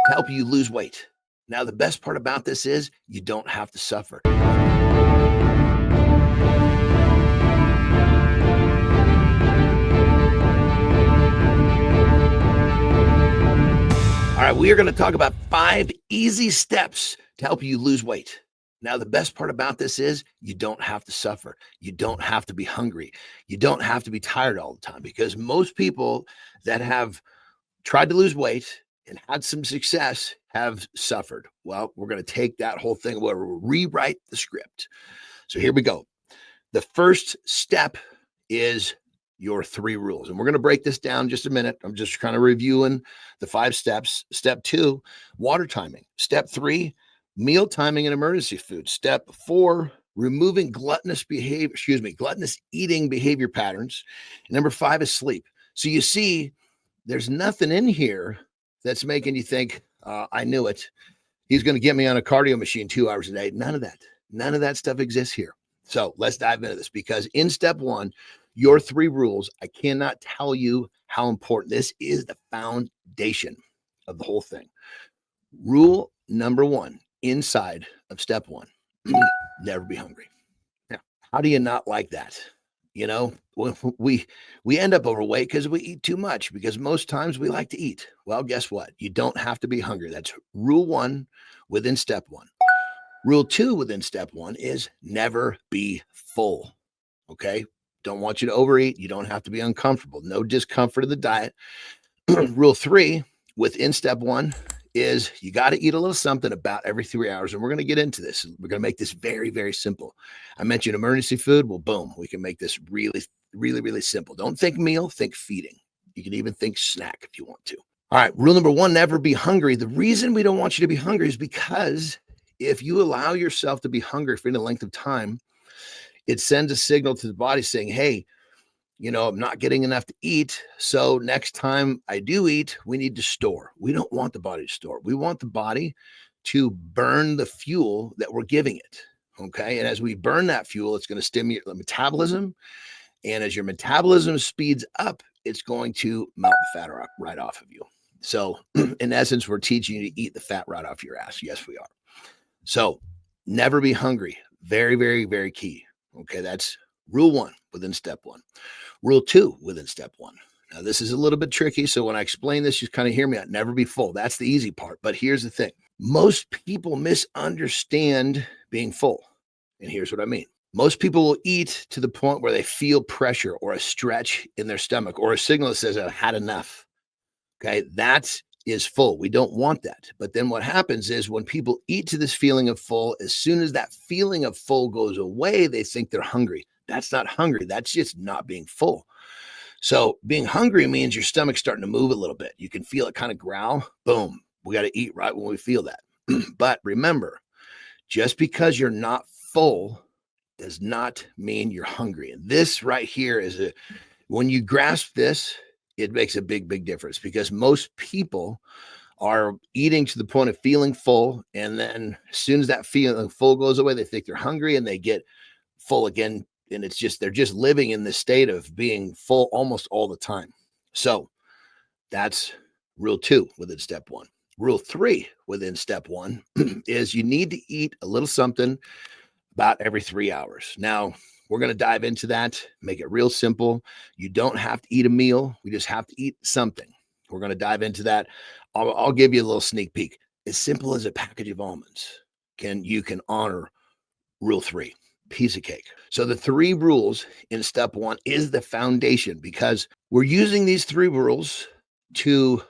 to help you lose weight. Now, the best part about this is you don't have to suffer. All right, we are going to talk about 5 easy steps to help you lose weight. Now, the best part about this is you don't have to suffer. You don't have to be hungry. You don't have to be tired all the time, because most people that have tried to lose weight and had some success have suffered. Well, we're going to take that whole thing, we'll rewrite the script. So here we go. The first step is your 3 rules. And we're going to break this down in just a minute. I'm just kind of reviewing the 5 steps. Step 2, water timing. Step 3, meal timing and emergency food. Step 4, removing gluttonous eating behavior patterns. And number 5 is sleep. So you see, there's nothing in here that's making you think, I knew it. He's going to get me on a cardio machine 2 hours a day. None of that stuff exists here. So let's dive into this, because in step 1, your 3 rules, I cannot tell you how important this is. The foundation of the whole thing. Rule number 1 inside of step 1, never be hungry. Now, how do you not like that? You know, we end up overweight because we eat too much, because most times we like to eat. Well, guess what? You don't have to be hungry. That's rule 1 within step 1. Rule 2 within step 1 is never be full. Okay. Don't want you to overeat. You don't have to be uncomfortable. No discomfort of the diet. Rule 3 within step 1 is you got to eat a little something about every 3 hours. And we're going to get into this. We're going to make this very, very simple. I mentioned emergency food. Well, boom, we can make this really, really, really simple. Don't think meal, think feeding. You can even think snack if you want to. All right. Rule number 1, never be hungry. The reason we don't want you to be hungry is because if you allow yourself to be hungry for any length of time, it sends a signal to the body saying, hey, you know, I'm not getting enough to eat. So next time I do eat, we need to store. We don't want the body to store. We want the body to burn the fuel that we're giving it. Okay. And as we burn that fuel, it's going to stimulate the metabolism. And as your metabolism speeds up, it's going to melt the fat right off of you. So in essence, we're teaching you to eat the fat right off your ass. Yes, we are. So never be hungry. Very, very, very key. Okay, that's rule 1 within step 1. Rule 2 within step 1. Now, this is a little bit tricky. So when I explain this, you kind of hear me out. Never be full. That's the easy part. But here's the thing. Most people misunderstand being full. And here's what I mean. Most people will eat to the point where they feel pressure or a stretch in their stomach or a signal that says, I've had enough. Okay, that is full. We don't want that. But then what happens is when people eat to this feeling of full, as soon as that feeling of full goes away, they think they're hungry. That's not hungry. That's just not being full. So being hungry means your stomach's starting to move a little bit. You can feel it kind of growl. Boom. We got to eat right when we feel that. But remember, just because you're not full does not mean you're hungry. And this right here is when you grasp this, it makes a big, big difference, because most people are eating to the point of feeling full. And then as soon as that feeling full goes away, they think they're hungry and they get full again. And it's just, they're just living in this state of being full almost all the time. So that's rule 2 within step 1. Rule 3 within step 1 is you need to eat a little something about every 3 hours. Now, we're going to dive into that, make it real simple. You don't have to eat a meal. We just have to eat something. We're going to dive into that. I'll give you a little sneak peek. As simple as a package of almonds, you can honor rule 3, piece of cake. So the 3 rules in step 1 is the foundation, because we're using these 3 rules to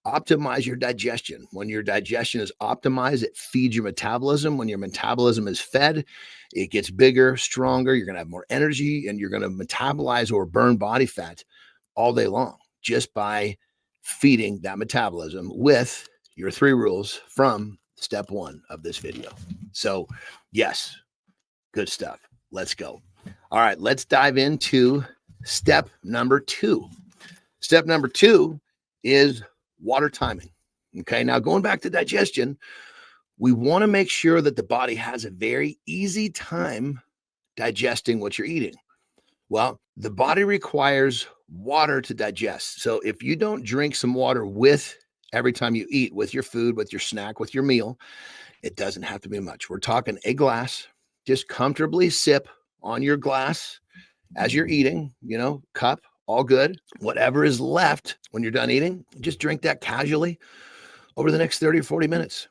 optimize your digestion. When your digestion is optimized, it feeds your metabolism. When your metabolism is fed, it gets bigger, stronger. You're going to have more energy, and you're going to metabolize or burn body fat all day long just by feeding that metabolism with your 3 rules from step 1 of this video. So yes, good stuff. Let's go. All right, let's dive into step number 2. Step number 2 is water timing. Okay, now going back to digestion, we want to make sure that the body has a very easy time digesting what you're eating. Well, the body requires water to digest. So if you don't drink some water with every time you eat with your food, with your snack, with your meal. It doesn't have to be much. We're talking a glass. Just comfortably sip on your glass as you're eating, cup, all good. Whatever is left when you're done eating, just drink that casually over the next 30 or 40 minutes.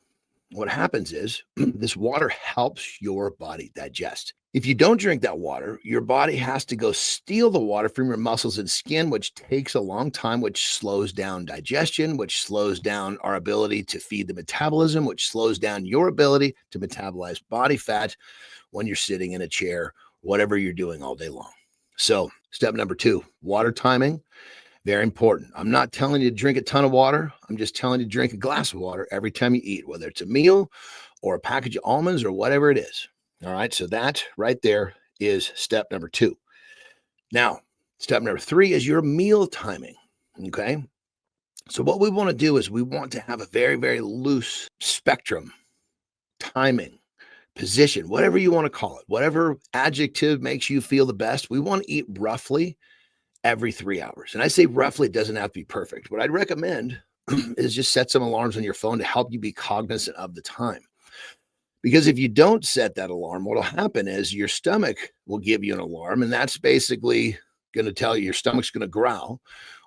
What happens is this water helps your body digest. If you don't drink that water, your body has to go steal the water from your muscles and skin, which takes a long time, which slows down digestion, which slows down our ability to feed the metabolism, which slows down your ability to metabolize body fat when you're sitting in a chair, whatever you're doing all day long. So, step number 2, water timing. Very important. I'm not telling you to drink a ton of water. I'm just telling you to drink a glass of water every time you eat, whether it's a meal or a package of almonds or whatever it is. All right. So that right there is step number 2. Now, step number 3 is your meal timing. Okay. So what we want to do is we want to have a very, very loose spectrum, timing, position, whatever you want to call it, whatever adjective makes you feel the best. We want to eat roughly every 3 hours. And I say roughly, it doesn't have to be perfect. What I'd recommend is just set some alarms on your phone to help you be cognizant of the time. Because if you don't set that alarm, what'll happen is your stomach will give you an alarm, and that's basically going to tell you your stomach's going to growl,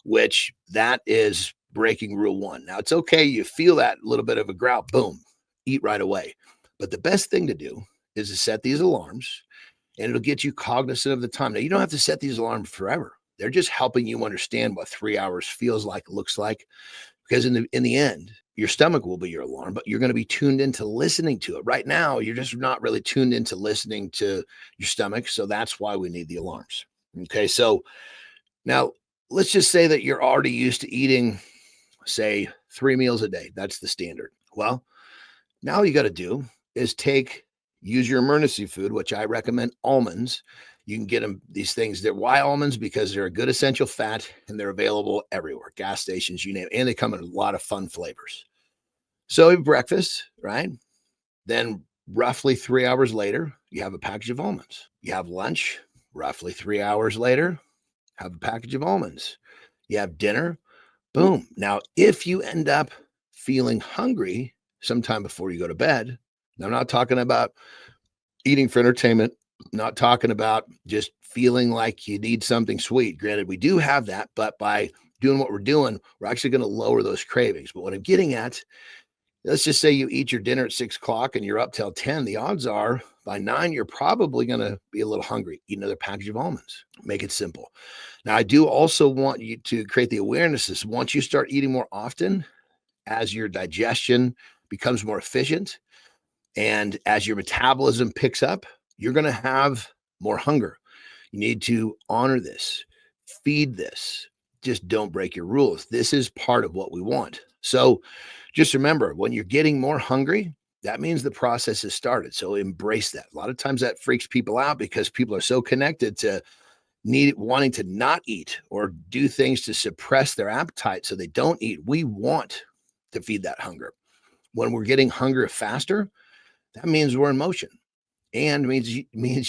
which that is breaking rule 1. Now, it's okay. You feel that little bit of a growl, boom, eat right away. But the best thing to do is to set these alarms, and it'll get you cognizant of the time. Now, you don't have to set these alarms forever. They're just helping you understand what 3 hours feels like, looks like, because in the end, your stomach will be your alarm, but you're going to be tuned into listening to it. Right now, you're just not really tuned into listening to your stomach. So that's why we need the alarms. Okay. So now let's just say that you're already used to eating, say, 3 meals a day. That's the standard. Well, now all you got to do is use your emergency food, which I recommend almonds. You can get them, these things. Why almonds? Because they're a good essential fat and they're available everywhere, gas stations, you name it. And they come in a lot of fun flavors. So breakfast, right? Then roughly 3 hours later, you have a package of almonds. You have lunch, roughly 3 hours later, have a package of almonds. You have dinner, boom. Now, if you end up feeling hungry sometime before you go to bed, I'm not talking about eating for entertainment, not talking about just feeling like you need something sweet. Granted, we do have that, but by doing what we're doing, we're actually going to lower those cravings. But what I'm getting at, let's just say you eat your dinner at 6 o'clock and you're up till 10. The odds are by 9, you're probably going to be a little hungry. Eat another package of almonds. Make it simple. Now, I do also want you to create the awareness that once you start eating more often, as your digestion becomes more efficient, and as your metabolism picks up, you're going to have more hunger. You need to honor this, feed this. Just don't break your rules. This is part of what we want. So just remember, when you're getting more hungry, that means the process has started. So embrace that. A lot of times that freaks people out because people are so connected to wanting to not eat or do things to suppress their appetite so they don't eat. We want to feed that hunger. When we're getting hunger faster, that means we're in motion, and means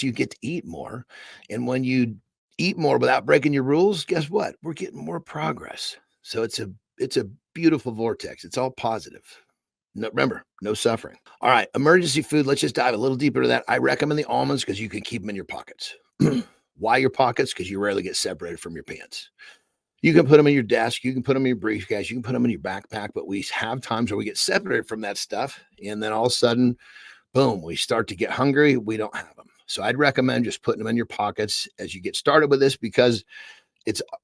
you get to eat more. And when you eat more without breaking your rules, guess what? We're getting more progress. So it's a beautiful vortex. It's all positive. No, remember, no suffering. All right, emergency food. Let's just dive a little deeper into that. I recommend the almonds because you can keep them in your pockets. Why your pockets? Because you rarely get separated from your pants. You can put them in your desk. You can put them in your briefcase. You can put them in your backpack. But we have times where we get separated from that stuff, and then all of a sudden, boom, we start to get hungry. We don't have them. So I'd recommend just putting them in your pockets as you get started with this, because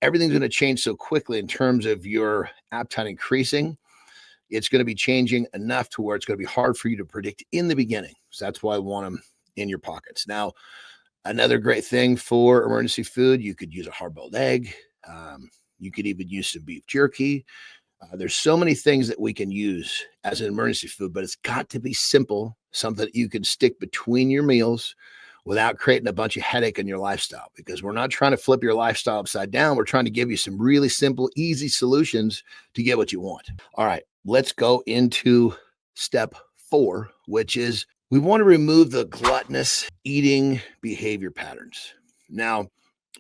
everything's going to change so quickly in terms of your appetite increasing. It's going to be changing enough to where it's going to be hard for you to predict in the beginning. So that's why I want them in your pockets. Now, another great thing for emergency food, you could use a hard-boiled egg. You could even use some beef jerky. There's so many things that we can use as an emergency food, but it's got to be simple, something that you can stick between your meals without creating a bunch of headache in your lifestyle, because we're not trying to flip your lifestyle upside down. We're trying to give you some really simple, easy solutions to get what you want. All right, let's go into step 4, which is we want to remove the gluttonous eating behavior patterns. Now,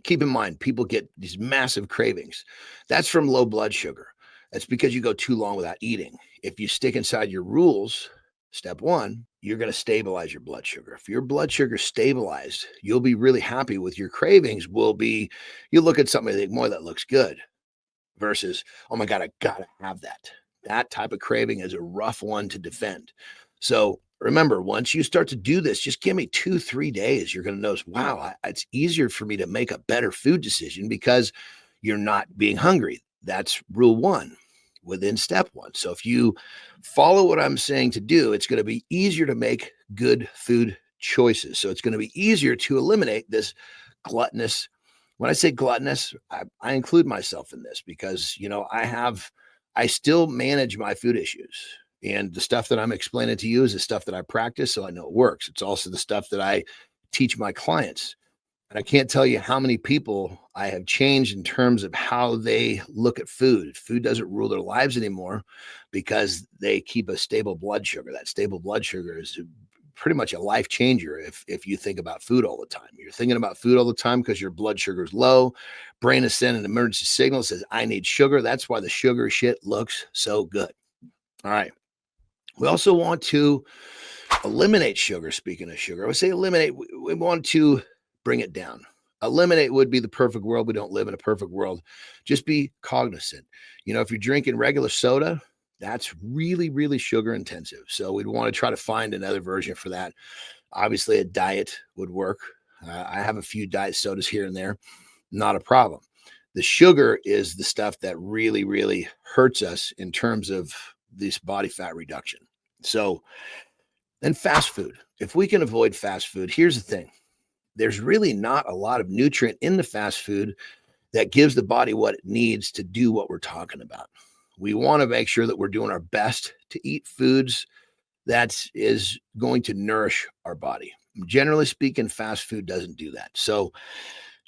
keep in mind, people get these massive cravings. That's from low blood sugar. That's because you go too long without eating. If you stick inside your rules, step one, you're going to stabilize your blood sugar. If your blood sugar stabilized, you'll be really happy with your cravings. Will be, you look at something and think, more that looks good versus, oh my God, I got to have that. That type of craving is a rough one to defend. So remember, once you start to do this, just give me 2, 3 days. You're going to notice, wow, it's easier for me to make a better food decision because you're not being hungry. That's rule one within step one. So if you follow what I'm saying to do, it's going to be easier to make good food choices. So it's going to be easier to eliminate this gluttonous. When I say gluttonous, I include myself in this because, I still manage my food issues. And the stuff that I'm explaining to you is the stuff that I practice. So I know it works. It's also the stuff that I teach my clients. And I can't tell you how many people I have changed in terms of how they look at food. Food doesn't rule their lives anymore because they keep a stable blood sugar. That stable blood sugar is pretty much a life changer if you think about food all the time. You're thinking about food all the time because your blood sugar is low. Brain is sending an emergency signal, says, I need sugar. That's why the sugar shit looks so good. All right. We also want to eliminate sugar. Speaking of sugar, I would say eliminate. We want to bring it down. Eliminate would be the perfect world. We don't live in a perfect world. Just be cognizant. If you're drinking regular soda, that's really, really sugar intensive. So we'd want to try to find another version for that. Obviously, a diet would work. I have a few diet sodas here and there. Not a problem. The sugar is the stuff that really, really hurts us in terms of this body fat reduction. So then fast food. If we can avoid fast food, here's the thing. There's really not a lot of nutrient in the fast food that gives the body what it needs to do what we're talking about. We want to make sure that we're doing our best to eat foods that is going to nourish our body. Generally speaking, fast food doesn't do that. So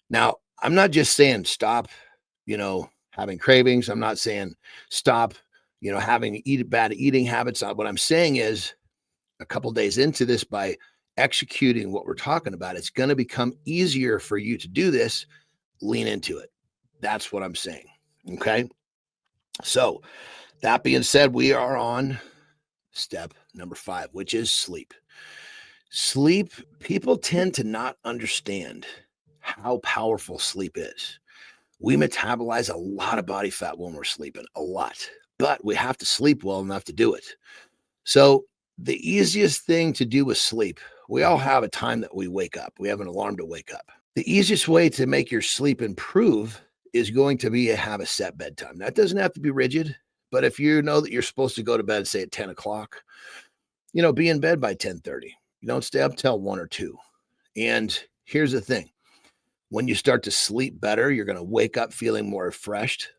now I'm not just saying stop, having cravings. I'm not saying stop, having bad eating habits. What I'm saying is a couple days into this, by executing what we're talking about, it's going to become easier for you to do this. Lean into it. That's what I'm saying. Okay. So that being said, we are on step number 5, which is sleep. Sleep, people tend to not understand how powerful sleep is. We metabolize a lot of body fat when we're sleeping, a lot, but we have to sleep well enough to do it. So the easiest thing to do with sleep, we all have a time that we wake up. We have an alarm to wake up. The easiest way to make your sleep improve is going to be to have a set bedtime. That doesn't have to be rigid, but if you know that you're supposed to go to bed, say at 10 o'clock, be in bed by 10:30. You don't stay up till 1 or 2. And here's the thing. When you start to sleep better, you're going to wake up feeling more refreshed.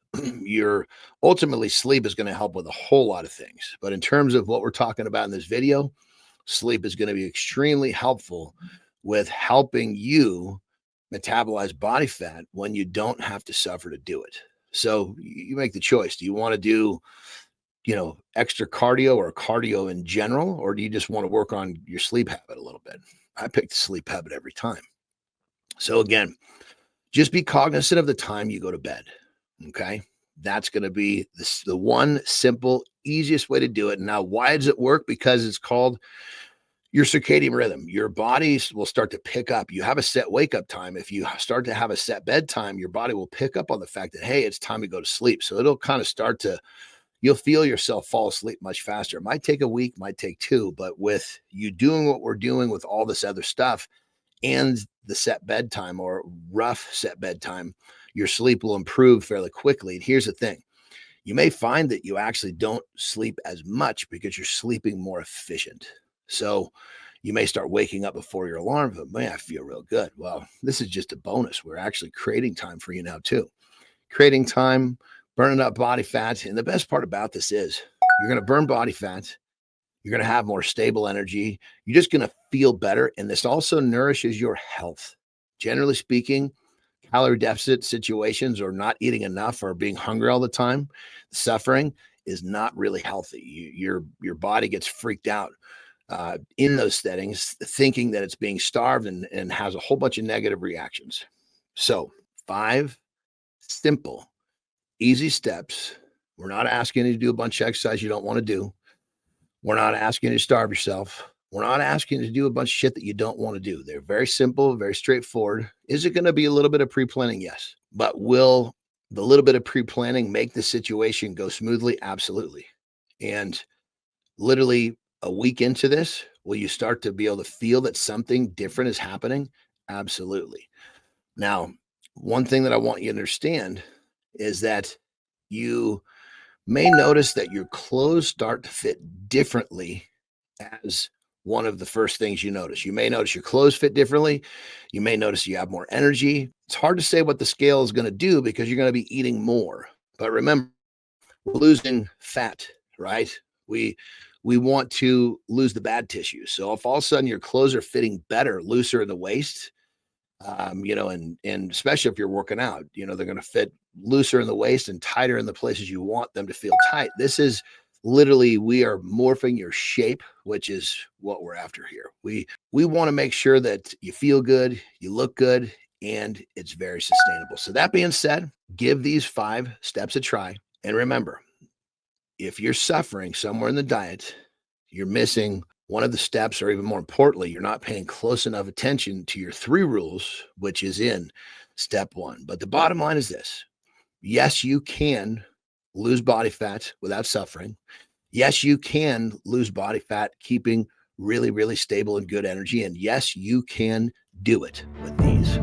Your ultimately sleep is going to help with a whole lot of things. But in terms of what we're talking about in this video, sleep is going to be extremely helpful with helping you metabolize body fat when you don't have to suffer to do it. So you make the choice. Do you want to do, extra cardio or cardio in general, or do you just want to work on your sleep habit a little bit? I pick the sleep habit every time. So again, just be cognizant of the time you go to bed. Okay. That's going to be the one simple, easiest way to do it. Now, why does it work? Because it's called your circadian rhythm. Your body will start to pick up. You have a set wake up time. If you start to have a set bedtime, your body will pick up on the fact that, hey, it's time to go to sleep. So it'll kind of you'll feel yourself fall asleep much faster. It might take a week, might take 2, but with you doing what we're doing with all this other stuff and the set bedtime or rough set bedtime, your sleep will improve fairly quickly. And here's the thing. You may find that you actually don't sleep as much because you're sleeping more efficient. So you may start waking up before your alarm, but man, I feel real good. Well, this is just a bonus. We're actually creating time for you now too. Creating time, burning up body fat. And the best part about this is you're going to burn body fat. You're going to have more stable energy. You're just going to feel better. And this also nourishes your health. Generally speaking, calorie deficit situations or not eating enough or being hungry all the time, suffering is not really healthy. Your body gets freaked out in those settings, thinking that it's being starved and has a whole bunch of negative reactions. So 5 simple, easy steps We're not asking you to do a bunch of exercise you don't want to do. We're not asking you to starve yourself. We're not asking you to do a bunch of shit that you don't want to do. They're very simple, very straightforward. Is it going to be a little bit of pre-planning? Yes. But will the little bit of pre-planning make the situation go smoothly? Absolutely. And literally a week into this, will you start to be able to feel that something different is happening? Absolutely. Now, one thing that I want you to understand is that you may notice that your clothes start to fit differently as one of the first things you notice. You may notice your clothes fit differently. You may notice you have more energy. It's hard to say what the scale is going to do because you're going to be eating more. But remember, we're losing fat, right? We we want to lose the bad tissue. So if all of a sudden your clothes are fitting better, looser in the waist, and especially if you're working out, they're going to fit looser in the waist and tighter in the places you want them to feel tight. This is literally, we are morphing your shape, which is what we're after here. We want to make sure that you feel good, you look good, and it's very sustainable. So that being said, give these 5 steps a try. And remember, if you're suffering somewhere in the diet, you're missing one of the steps, or even more importantly, you're not paying close enough attention to your 3 rules, which is in step 1. But the bottom line is this: yes, you can lose body fat without suffering. Yes, you can lose body fat keeping really, really stable and good energy. And yes, you can do it with these